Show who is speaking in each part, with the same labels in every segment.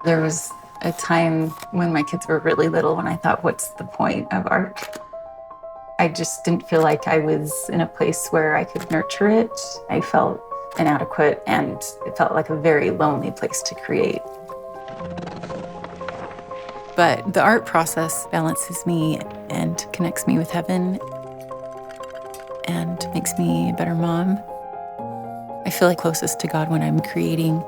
Speaker 1: There was a time when my kids were really little when I thought, what's the point of art? I just didn't feel like I was in a place where I could nurture it. I felt inadequate, and it felt like a very lonely place to create. But the art process balances me and connects me with heaven and makes me a better mom. I feel like closest to God when I'm creating.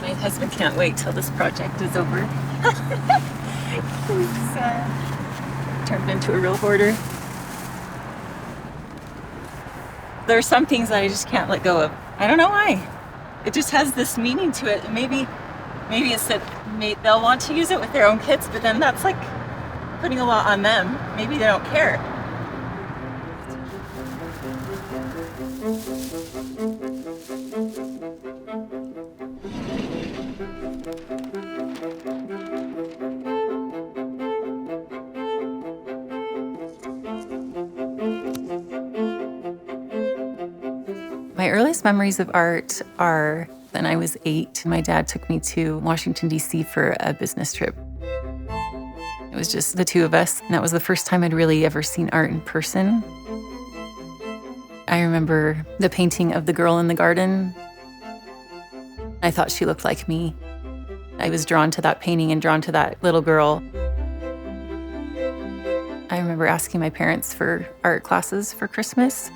Speaker 1: My husband can't wait till this project is over. He's turned into a real hoarder. There are some things that I just can't let go of. I don't know why. It just has this meaning to it. Maybe it's that they'll want to use it with their own kids, but then that's like putting a lot on them. Maybe they don't care. My earliest memories of art are when I was 8. My dad took me to Washington, D.C. for a business trip. It was just the two of us, and that was the first time I'd really ever seen art in person. I remember the painting of the girl in the garden. I thought she looked like me. I was drawn to that painting and drawn to that little girl. I remember asking my parents for art classes for Christmas.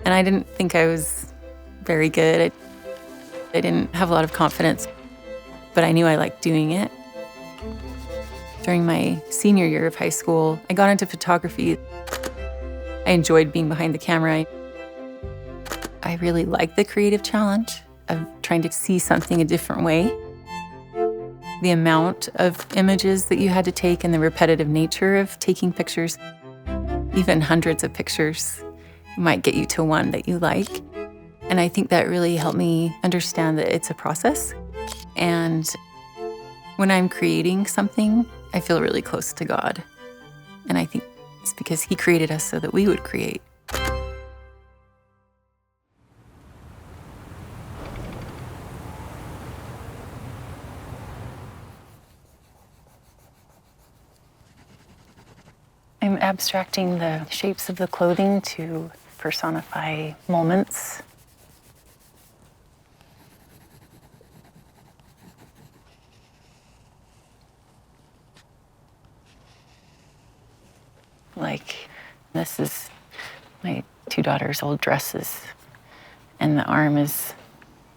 Speaker 1: And I didn't think I was very good. I didn't have a lot of confidence, but I knew I liked doing it. During my senior year of high school, I got into photography. I enjoyed being behind the camera. I really liked the creative challenge of trying to see something a different way. The amount of images that you had to take and the repetitive nature of taking pictures, even hundreds of pictures, might get you to one that you like. And I think that really helped me understand that it's a process. And when I'm creating something, I feel really close to God. And I think it's because He created us so that we would create. I'm abstracting the shapes of the clothing to personify moments. Like, this is my two daughters' old dresses, and the arm is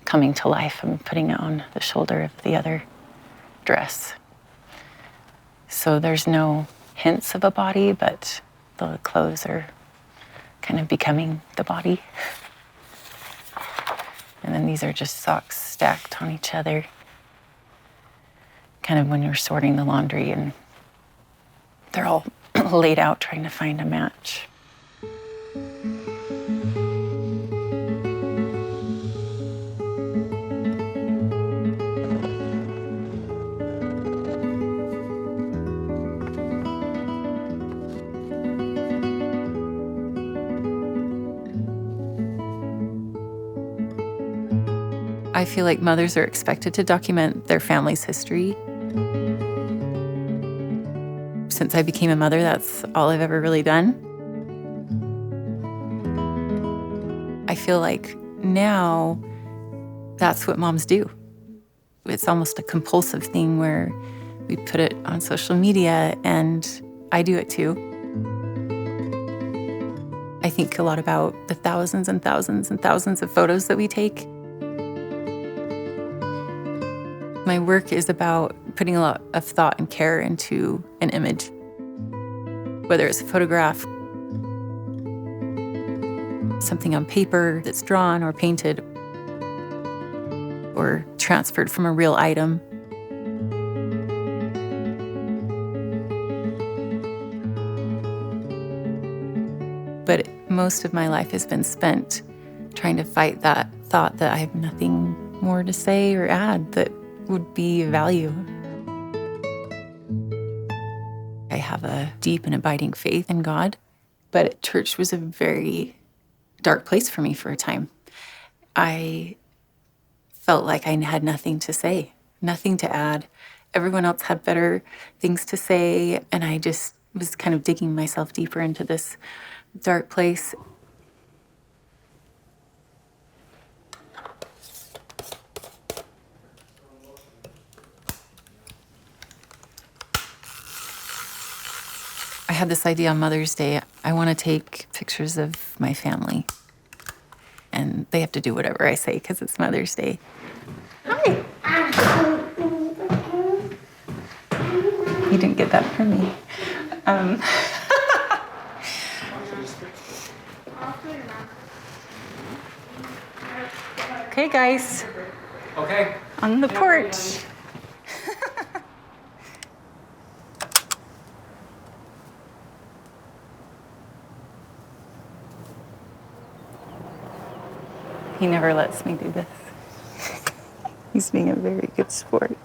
Speaker 1: coming to life. I'm putting it on the shoulder of the other dress. So there's no hints of a body, but the clothes are kind of becoming the body. And then these are just socks stacked on each other. Kind of when you're sorting the laundry and they're all laid out trying to find a match. I feel like mothers are expected to document their family's history. Since I became a mother, that's all I've ever really done. I feel like now that's what moms do. It's almost a compulsive thing where we put it on social media, and I do it too. I think a lot about the thousands and thousands and thousands of photos that we take. My work is about putting a lot of thought and care into an image, whether it's a photograph, something on paper that's drawn or painted, or transferred from a real item. But most of my life has been spent trying to fight that thought that I have nothing more to say or add that would be of value. I have a deep and abiding faith in God, but church was a very dark place for me for a time. I felt like I had nothing to say, nothing to add. Everyone else had better things to say, and I just was kind of digging myself deeper into this dark place. I had this idea on Mother's Day. I want to take pictures of my family. And they have to do whatever I say because it's Mother's Day. Hi. You didn't get that from me. Okay, guys.
Speaker 2: Okay.
Speaker 1: On the porch. He never lets me do this. He's being a very good sport.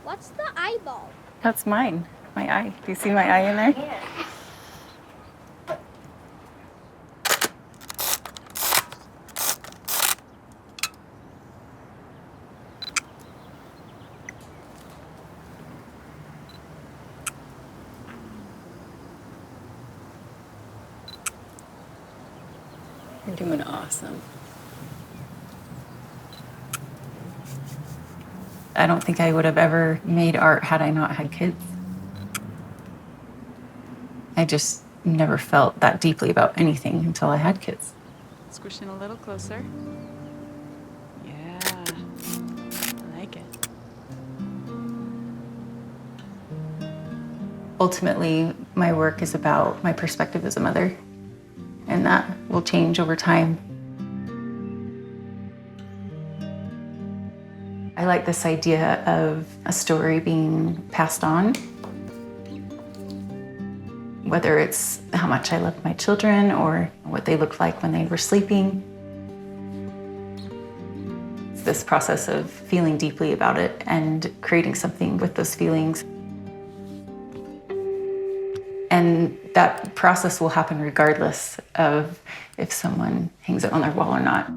Speaker 3: What's the eyeball?
Speaker 1: That's mine, my eye. Do you see my eye in there?
Speaker 3: Yeah.
Speaker 1: You're doing awesome. I don't think I would have ever made art had I not had kids. I just never felt that deeply about anything until I had kids.
Speaker 4: Squish in a little closer. Yeah, I like it.
Speaker 1: Ultimately, my work is about my perspective as a mother, and that will change over time. I like this idea of a story being passed on, whether it's how much I loved my children or what they looked like when they were sleeping. It's this process of feeling deeply about it and creating something with those feelings. And that process will happen regardless of if someone hangs it on their wall or not.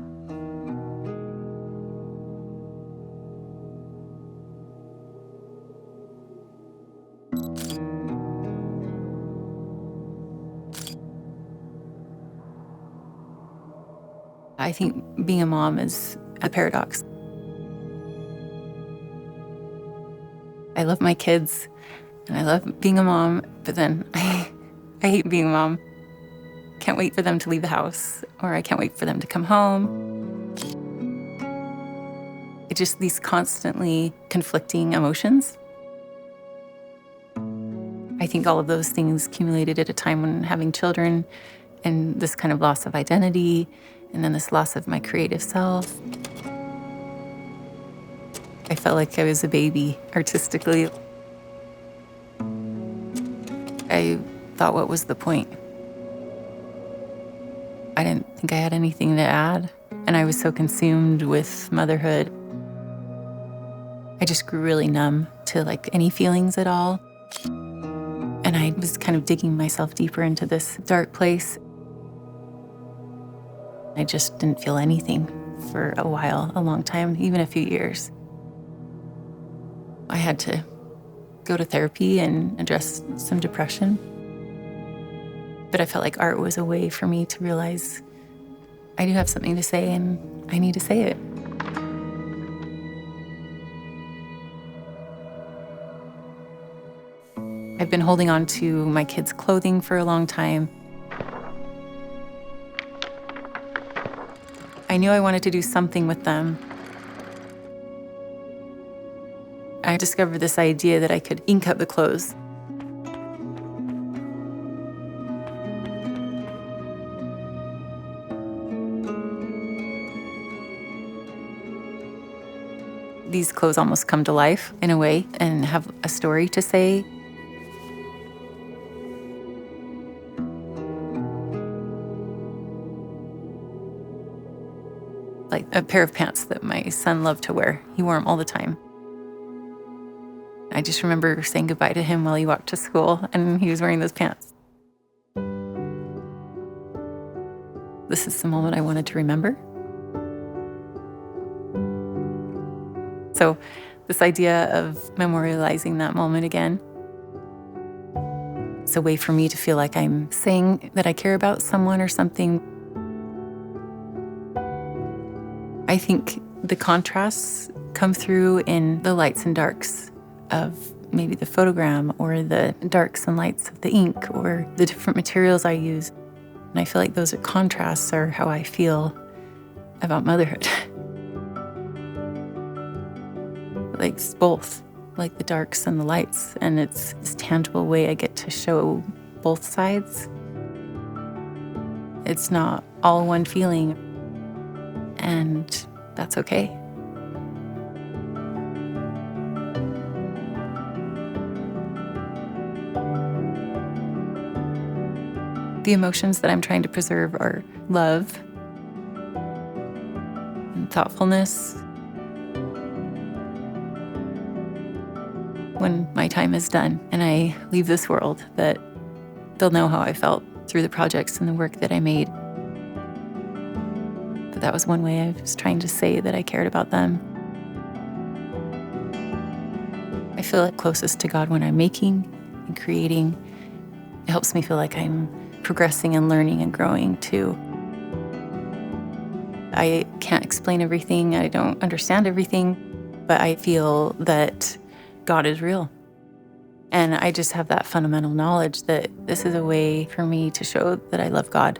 Speaker 1: I think being a mom is a paradox. I love my kids and I love being a mom, but then I hate being a mom. Can't wait for them to leave the house, or I can't wait for them to come home. It's just these constantly conflicting emotions. I think all of those things accumulated at a time when having children and this kind of loss of identity, and then this loss of my creative self. I felt like I was a baby artistically. I thought, what was the point? I didn't think I had anything to add, and I was so consumed with motherhood. I just grew really numb to like any feelings at all. And I was kind of digging myself deeper into this dark place. I just didn't feel anything for a while, a long time, even a few years. I had to go to therapy and address some depression. But I felt like art was a way for me to realize I do have something to say and I need to say it. I've been holding on to my kids' clothing for a long time. I knew I wanted to do something with them. I discovered this idea that I could ink up the clothes. These clothes almost come to life in a way and have a story to say. Like a pair of pants that my son loved to wear. He wore them all the time. I just remember saying goodbye to him while he walked to school, and he was wearing those pants. This is the moment I wanted to remember. So this idea of memorializing that moment again, it's a way for me to feel like I'm saying that I care about someone or something. I think the contrasts come through in the lights and darks of maybe the photogram, or the darks and lights of the ink, or the different materials I use. And I feel like those contrasts are how I feel about motherhood. Like both, like the darks and the lights. And it's this tangible way I get to show both sides. It's not all one feeling, and that's okay. The emotions that I'm trying to preserve are love and thoughtfulness. When my time is done and I leave this world, that they'll know how I felt through the projects and the work that I made. But that was one way I was trying to say that I cared about them. I feel like closest to God when I'm making and creating. It helps me feel like I'm progressing and learning and growing too. I can't explain everything, I don't understand everything, but I feel that God is real. And I just have that fundamental knowledge that this is a way for me to show that I love God.